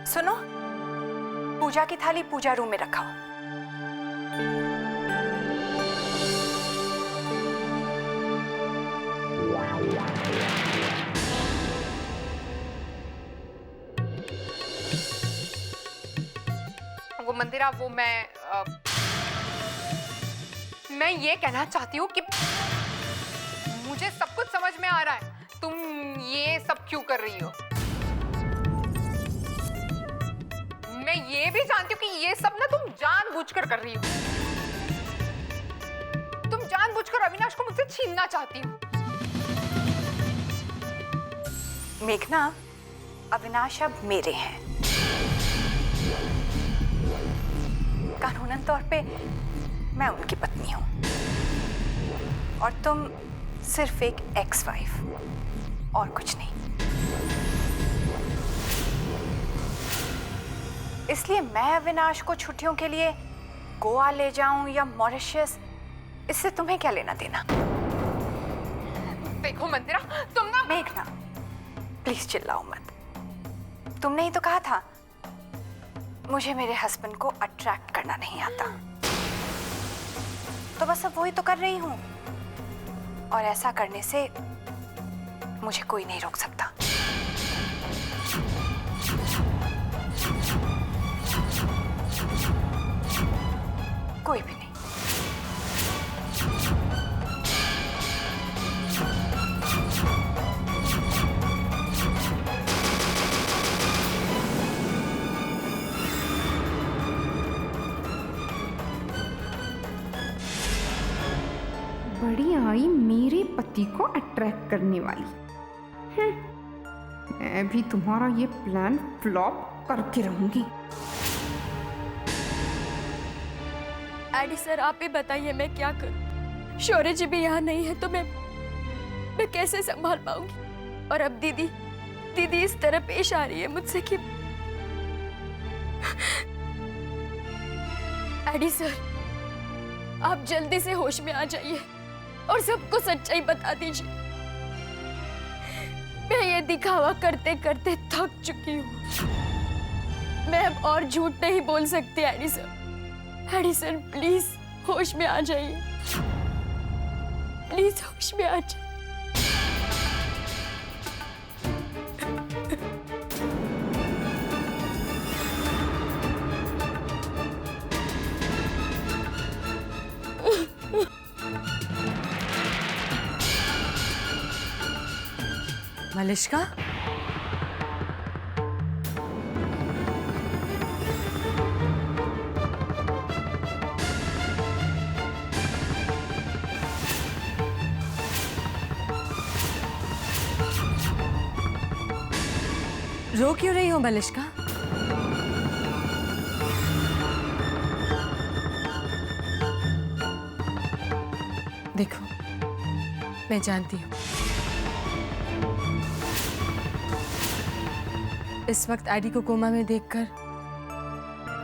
सुनो, पूजा की थाली पूजा रूम में रखाओ। वो मंदिरा, वो मैं ये कहना चाहती हूँ कि मुझे सब कुछ समझ में आ रहा है, तुम ये सब क्यों कर रही हो। मैं ये भी जानती हूँ कि ये सब ना तुम जानबूझकर कर रही हो। तुम जानबूझकर अविनाश को मुझसे छीनना चाहती हो। मेघना, अविनाश अब मेरे हैं। कानूनन तौर पे मैं उनकी पत्नी हूं और तुम सिर्फ एक एक्स वाइफ और कुछ नहीं। इसलिए मैं अविनाश को छुट्टियों के लिए गोवा ले जाऊं या मॉरिशस, इससे तुम्हें क्या लेना देना। देखो मंदिरा, तुम ना। मेघना, प्लीज चिल्लाओ मत। तुमने ही तो कहा था मुझे मेरे हस्बैंड को अट्रैक्ट करना नहीं आता, तो बस अब वही तो कर रही हूं और ऐसा करने से मुझे कोई नहीं रोक सकता। कोई भी नहीं। बड़ी आई मेरे पति को अट्रैक्ट करने वाली। मैं भी तुम्हारा ये प्लान फ्लॉप करके रहूंगी। एडी सर, आप ही बताइए मैं क्या करूं। शौर्य जी भी यहाँ नहीं है तो मैं कैसे संभाल पाऊंगी। और अब दीदी इस तरह पेश आ रही है मुझसे कि एडी सर, आप जल्दी से होश में आ जाइए और सबको सच्चाई बता दीजिए। मैं ये दिखावा करते करते थक चुकी हूँ। मैं अब और झूठ नहीं बोल सकती। एडी सर प्लीज होश में आ जाइए। प्लीज होश में आ जाइए। मलिष्का, रो क्यों रही हो मलिष्का? देखो, मैं जानती हूँ इस वक्त एडी को कोमा में देखकर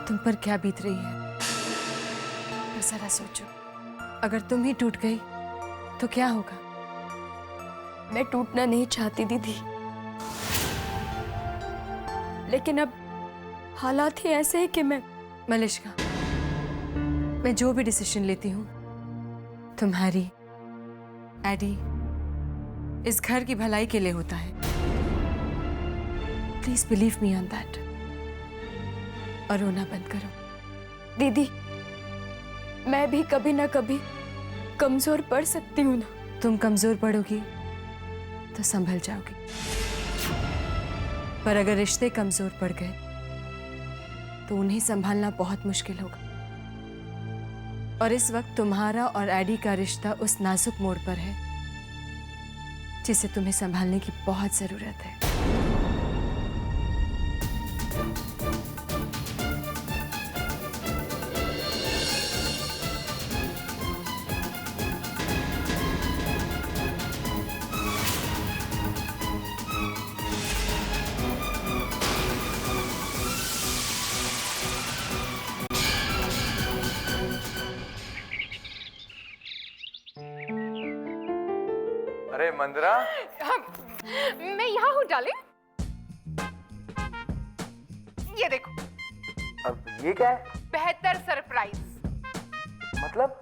तुम पर क्या बीत रही है। पर जरा सोचो, अगर तुम ही टूट गई तो क्या होगा? मैं टूटना नहीं चाहती दीदी, लेकिन अब हालात ही ऐसे हैं कि मलिष्का, मैं जो भी डिसीजन लेती हूँ तुम्हारी, एडी, इस घर की भलाई के लिए होता है। Please believe me on that. और रोना बंद करो। दीदी, मैं भी कभी ना कभी कमजोर पड़ सकती हूँ ना। तुम कमजोर पड़ोगी तो संभल जाओगी, पर अगर रिश्ते कमजोर पड़ गए तो उन्हें संभालना बहुत मुश्किल होगा। और इस वक्त तुम्हारा और एडी का रिश्ता उस नाजुक मोड़ पर है जिसे तुम्हें संभालने की बहुत जरूरत है। अरे मंदिरा, मैं यहाँ हूँ डार्लिंग। ये देखो, अब ये क्या है? बेहतर सरप्राइज। मतलब?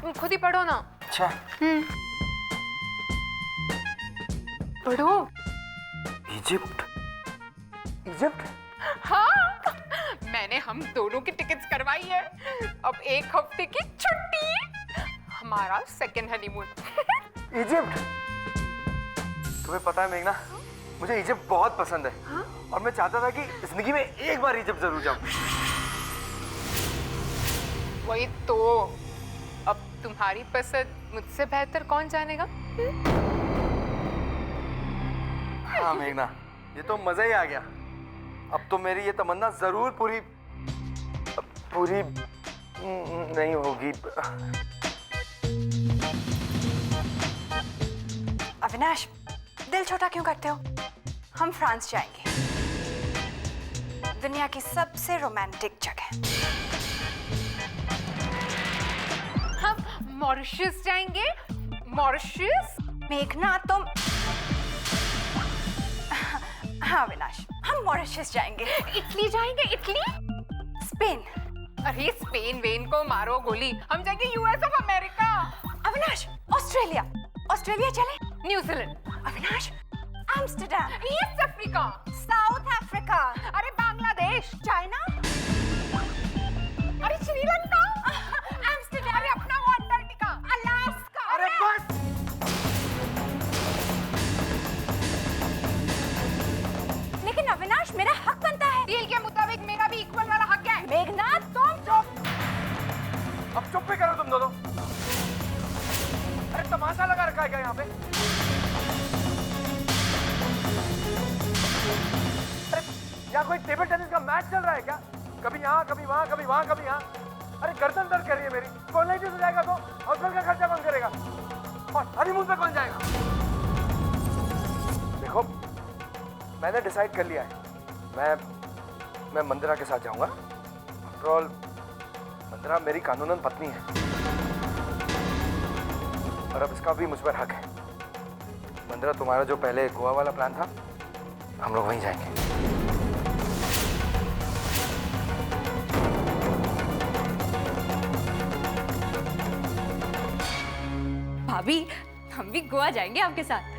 तुम खुद ही पढ़ो ना। अच्छा। पढ़ो। इजिप्ट? इजिप्ट? हाँ, मैंने हम दोनों की टिकट्स करवाई है। अब 1 हफ्ते की छुट्टी, हमारा सेकंड हनीमून। इजिप्ट? तुम्हें पता है मेघना, मुझे इजिप्ट बहुत पसंद है। हाँ? और मैं चाहता था कि जिंदगी में एक बार इजिप्ट जरूर जाऊं। वही तो, अब तुम्हारी पसंद मुझसे बेहतर कौन जानेगा? हाँ मेघना, ये तो मजा ही आ गया। अब तो मेरी ये तमन्ना जरूर पूरी नहीं होगी। अविनाश, दिल छोटा क्यों करते हो? हम फ्रांस जाएंगे, दुनिया की सबसे रोमांटिक जगह। हम मॉरिशस जाएंगे। मॉरिशस? मेघना तुम। हाँ अविनाश, हम मॉरिशस जाएंगे। इटली जाएंगे। इटली? स्पेन। अरे स्पेन वेन को मारो गोली, हम जाएंगे US of America. Avinash, Australia. Australia चले। New Zealand. Avinash, Amsterdam. East Africa. South Africa. अरे बांग्लादेश। चाइना। अरे श्रीलंका। एम्स्टर्डम। अरे अपना वो अंटार्कटिका। अलास्का। अरे बस। लेकिन अविनाश, मेरा हक बनता है। डील के मुताबिक मेरा भी इक्वल वाला हक है। मेघना तुम चुप। अब चुप भी करो तुम दोनों। अरे तमाशा लगा रखा है क्या यहाँ पे? अरे यहाँ कोई टेबल टेनिस का मैच चल रहा है क्या? कभी यहाँ, कभी वहाँ, कभी वहाँ, कभी यहाँ। अरे गर्दन दर्द कर रही है मेरी। कोलाइटिस हो जाएगा तो हॉस्पिटल का खर्चा कौन करेगा? और हनीमून पे कौन जाएगा? देखो, मैंने डिसाइड कर लिया है। मैं मंदिरा के साथ जाऊंगा। आफ्टर ऑल, मंदिरा मेरी कानूनन पत्नी है और अब इसका भी मुझ पर हक है। मंदिरा, तुम्हारा जो पहले गोवा वाला प्लान था, हम लोग वहीं जाएंगे। भाभी, हम भी गोवा जाएंगे आपके साथ।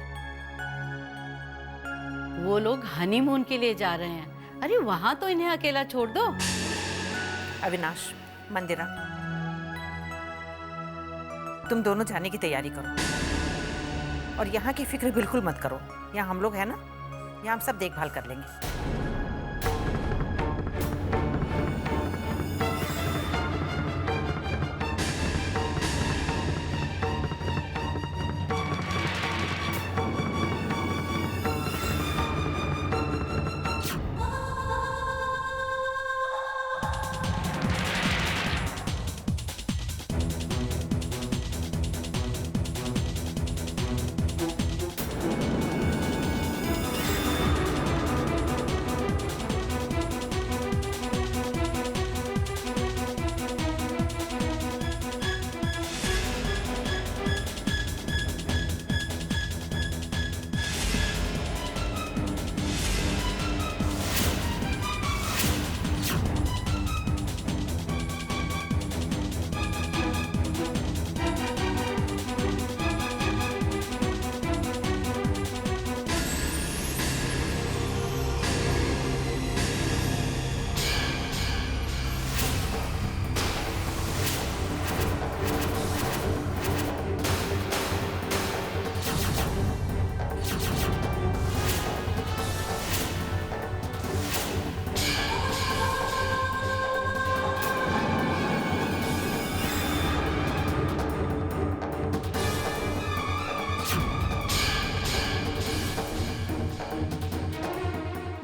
वो लोग हनीमून के लिए जा रहे हैं। अरे वहां तो इन्हें अकेला छोड़ दो। अविनाश, मंदिरा, तुम दोनों जाने की तैयारी करो और यहाँ की फिक्र बिल्कुल मत करो। यहाँ हम लोग हैं ना, यहाँ हम सब देखभाल कर लेंगे।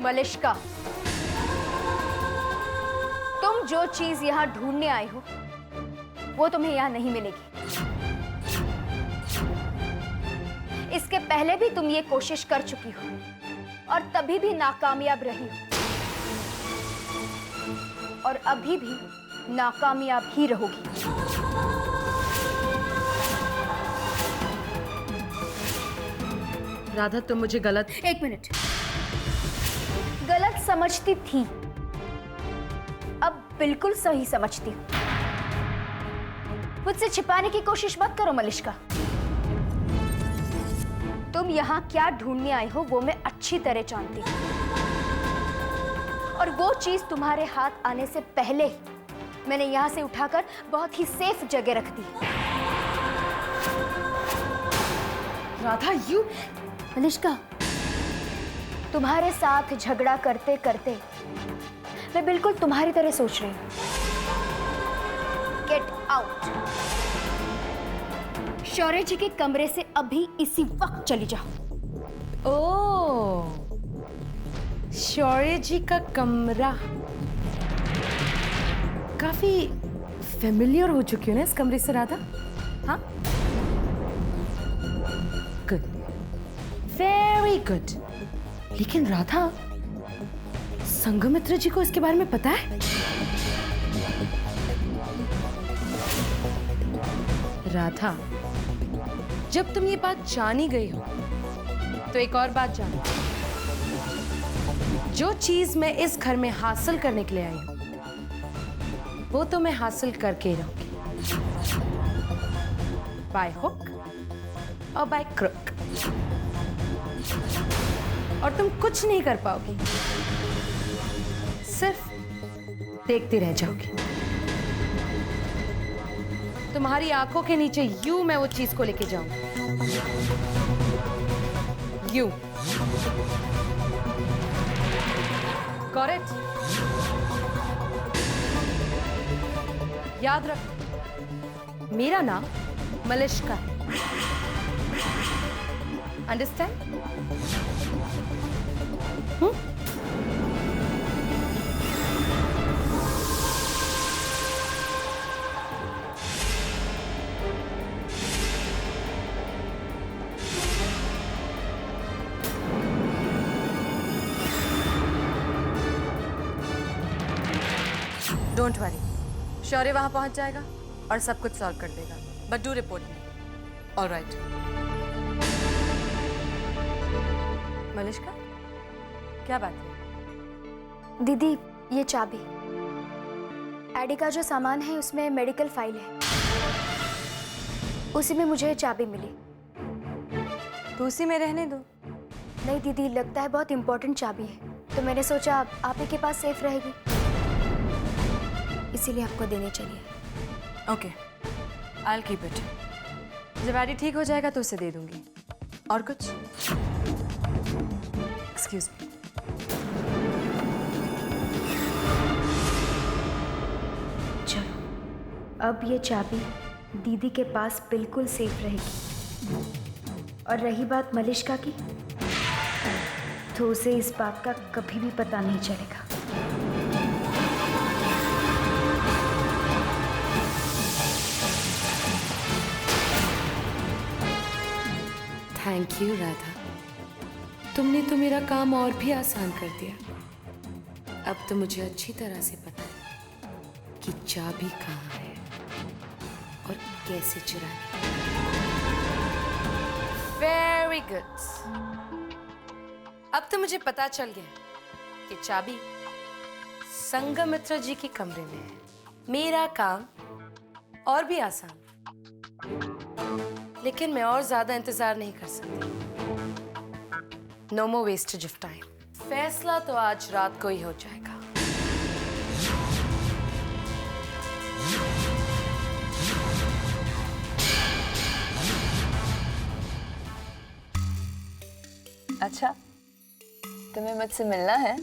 मलिश्का, तुम जो चीज यहाँ ढूंढने आए हो वो तुम्हें यहाँ नहीं मिलेगी। इसके पहले भी तुम ये कोशिश कर चुकी हो और तभी भी नाकामयाब रही हो और अभी भी नाकामयाब ही रहोगी। राधा, तुम मुझे गलत। एक मिनट, गलत समझती थी, अब बिल्कुल सही समझती हूँ। मुझसे छिपाने की कोशिश मत करो मलिष्का। तुम यहाँ क्या ढूंढने आई हो वो मैं अच्छी तरह जानती हूँ, और वो चीज तुम्हारे हाथ आने से पहले मैंने यहाँ से उठाकर बहुत ही सेफ जगह रख दी। राधा, यू मलिष्का, तुम्हारे साथ झगड़ा करते करते मैं बिल्कुल तुम्हारी तरह सोच रही हूँ। Get out. शौर्य जी के कमरे से अभी इसी वक्त चली जाओ। ओ, शौर्य जी का कमरा। काफी फेमिलियर हो चुकी हूँ ना इस कमरे से राधा। हाँ, गुड, वेरी गुड। लेकिन राधा, संघमित्र जी को इसके बारे में पता है? राधा, जब तुम ये बात जान ही गई हो तो एक और बात जानो। जो चीज मैं इस घर में हासिल करने के लिए आई हूं वो तो मैं हासिल करके ही रहूंगी, बाय हुक और बाय क्रुक। और तुम कुछ नहीं कर पाओगी, सिर्फ देखती रह जाओगी। तुम्हारी आंखों के नीचे यूं मैं वो चीज को लेके जाऊंगी, यूं। Got it? याद रख, मेरा नाम मलिष्का है। अंडरस्टैंड? डोंट वरी, शौर्य वहां पहुंच जाएगा और सब कुछ सॉल्व कर देगा। But do report me. Alright. Malishka, क्या बात है? दीदी, ये चाबी, एडी का जो सामान है उसमें मेडिकल फाइल है, उसी में मुझे चाबी मिली। तो उसी में रहने दो। नहीं दीदी, लगता है बहुत इंपॉर्टेंट चाबी है, तो मैंने सोचा आप ही के पास सेफ रहेगी, इसीलिए आपको देने चलिए। Okay, I will keep it. जब एडी ठीक हो जाएगा तो उसे दे दूंगी। और कुछ? Excuse me. चलो, अब ये चाबी दीदी के पास बिल्कुल सेफ रहेगी। और रही बात मलिष्का की, तो उसे इस बात का कभी भी पता नहीं चलेगा। थैंक यू राधा, तुमने तो मेरा काम और भी आसान कर दिया। अब तो मुझे अच्छी तरह से पता है कि चाबी कहाँ है और कैसे चुरानी। वेरी गुड, अब तो मुझे पता चल गया कि चाबी संघमित्र जी के कमरे में है। मेरा काम और भी आसान, लेकिन मैं और ज्यादा इंतजार नहीं कर सकती। No more wastage of time. फैसला तो आज रात को ही हो जाएगा। अच्छा, तुम्हें मुझसे मिलना है?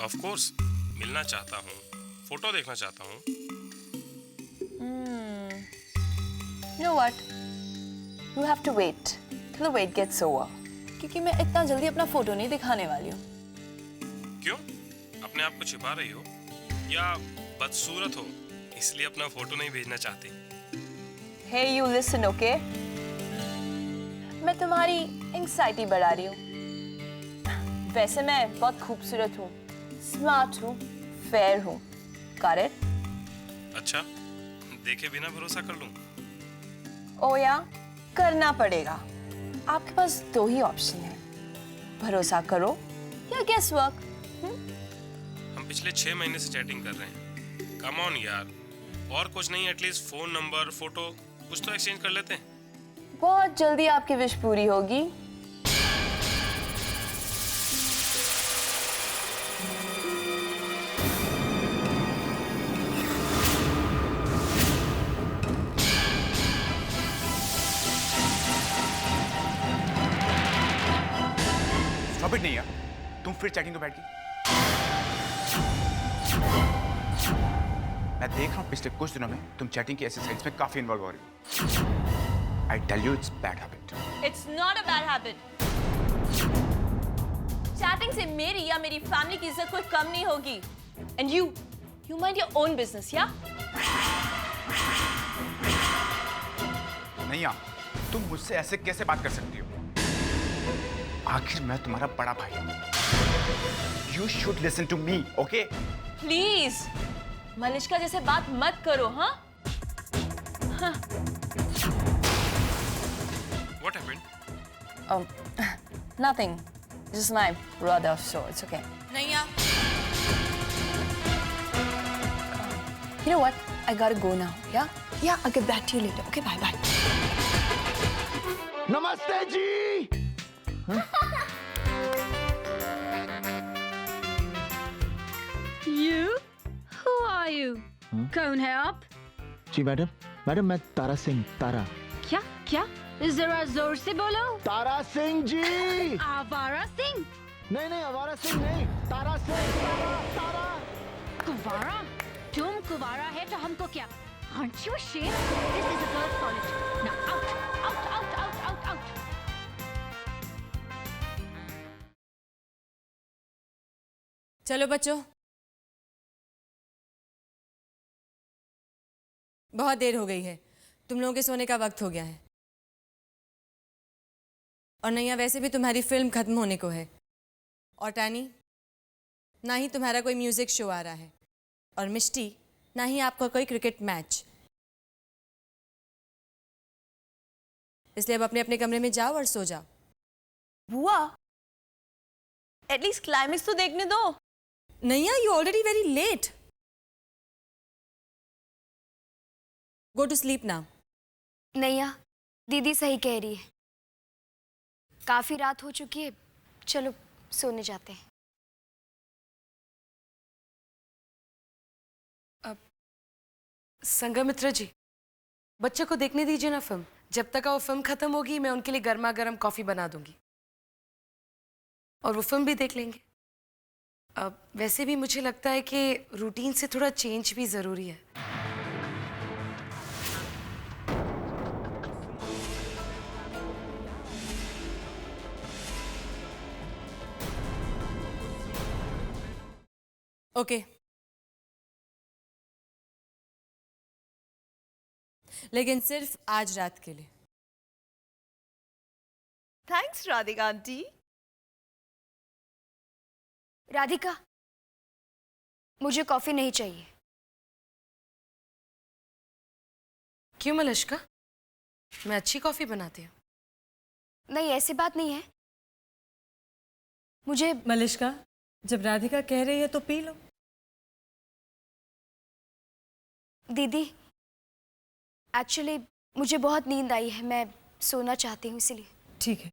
ऑफ कोर्स, मिलना चाहता हूँ, फोटो देखना चाहता हूँ। No what, you have to wait till the wait gets over, क्योंकि मैं इतना जल्दी अपना फोटो नहीं दिखाने वाली हूँ। क्यों? अपने आप को छिपा रही हो या बदसूरत हो इसलिए अपना फोटो नहीं भेजना चाहती? Hey you listen, okay? मैं तुम्हारी एंग्जाइटी बढ़ा रही हूँ। वैसे मैं बहुत खूबसूरत हूँ, स्मार्ट हूँ, फेयर हूँ। Got it? अच्छा, देखे बिना भरोसा कर लूँ? ओ या करना पड़ेगा। आपके पास दो ही ऑप्शन है, भरोसा करो या गेस वर्क। हम पिछले 6 महीने से चैटिंग कर रहे हैं। कम ऑन यार, और कुछ नहीं, एटलीस्ट फोन नंबर, फोटो कुछ तो एक्सचेंज कर लेते हैं। बहुत जल्दी आपकी विश पूरी होगी। स्टॉप इट नहीं यार, तुम फिर चैटिंग पे बैठ गई। मैं देख रहा हूँ पिछले कुछ दिनों में तुम चैटिंग की एक्सरसाइज में काफी इन्वॉल्व हो रही हो। I tell you it's bad habit. It's not a bad habit. Chatting से मेरी या मेरी फैमिली की इज्जत कोई कम नहीं होगी। And you mind your own business, yeah? नहीं यार, तुम मुझसे ऐसे कैसे बात कर सकती हो? आखिर मैं तुम्हारा बड़ा भाई हूँ। You should listen to me, okay? Please, Malishka जैसे बात मत करो, हाँ? हाँ। What happened? Nothing. This is my brother, so it's okay. नहीं यार, You know what? I gotta go now, yeah? Yeah, I'll get back to you later. Okay, bye. नमस्ते जी। You? Who are you? कौन है आप? जी madam, मैं तारा सिंह। तारा क्या? जरा जोर से बोलो। तारा सिंह जी। आवारा सिंह? नहीं, आवारा सिंह नहीं, तारा सिंह। तारा कुवारा? तुम कुवारा है तो हमको क्या? Aren't you ashamed? This is a girls' college. Now out. चलो बच्चों, बहुत देर हो गई है, तुम लोगों के सोने का वक्त हो गया है। और नैया, वैसे भी तुम्हारी फिल्म खत्म होने को है। और टैनी, ना ही तुम्हारा कोई म्यूजिक शो आ रहा है। और मिष्टी, ना ही आपका कोई क्रिकेट मैच। इसलिए अब अपने अपने कमरे में जाओ और सो जाओ। बुआ, एटलीस्ट क्लाइमेक्स तो देखने दो। Naiya, you already very late. Go to sleep now. Naiya, दीदी सही कह रही है, काफी रात हो चुकी है, चलो सोने जाते हैं। संघमित्रा जी, बच्चे को देखने दीजिए ना फिल्म। जब तक वो फिल्म खत्म होगी मैं उनके लिए गर्मा गर्म कॉफी बना दूंगी और वो फिल्म भी देख लेंगे। अब वैसे भी मुझे लगता है कि रूटीन से थोड़ा चेंज भी जरूरी है। ओके, लेकिन सिर्फ आज रात के लिए। Thanks Radhika aunty. राधिका, मुझे कॉफी नहीं चाहिए। क्यों मलिश्का? मैं अच्छी कॉफी बनाती हूँ। नहीं, ऐसी बात नहीं है। मुझे मलिश्का, जब राधिका कह रही है तो पी लो। दीदी, एक्चुअली मुझे बहुत नींद आई है, मैं सोना चाहती हूँ, इसीलिए। ठीक है।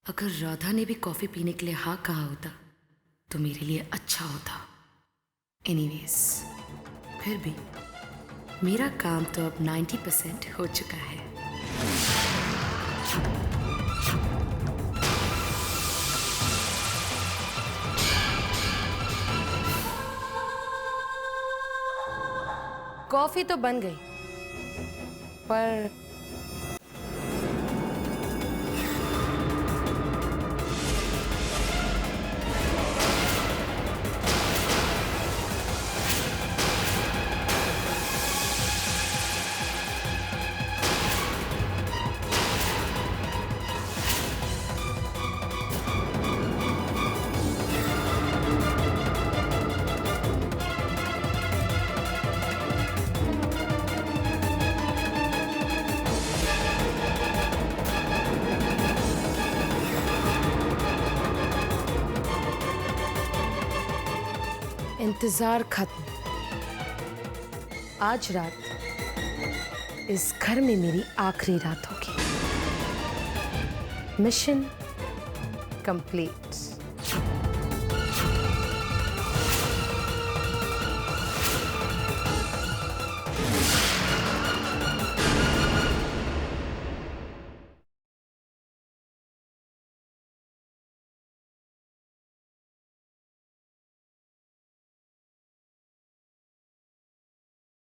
अगर राधा ने भी कॉफी पीने के लिए हाँ कहा होता तो मेरे लिए अच्छा होता। एनीवेज, फिर भी मेरा काम तो अब 90% हो चुका है। कॉफी तो बन गई, पर इंतजार खत्म। आज रात इस घर में मेरी आखिरी रात होगी। Mission complete.